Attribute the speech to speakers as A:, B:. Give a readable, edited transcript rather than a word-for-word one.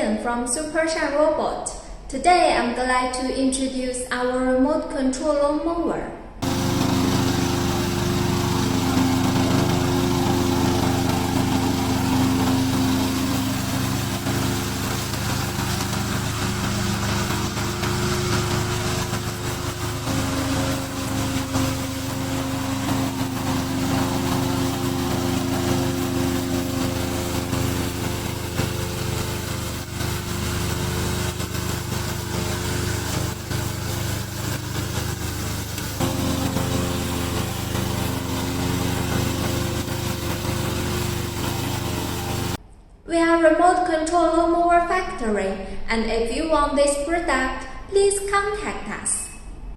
A: Ian from SUPERSHINE Robot. Today I'm glad to introduce our remote control lawn mower. We are Remote Control Mower Factory, and if you want this product, please contact us.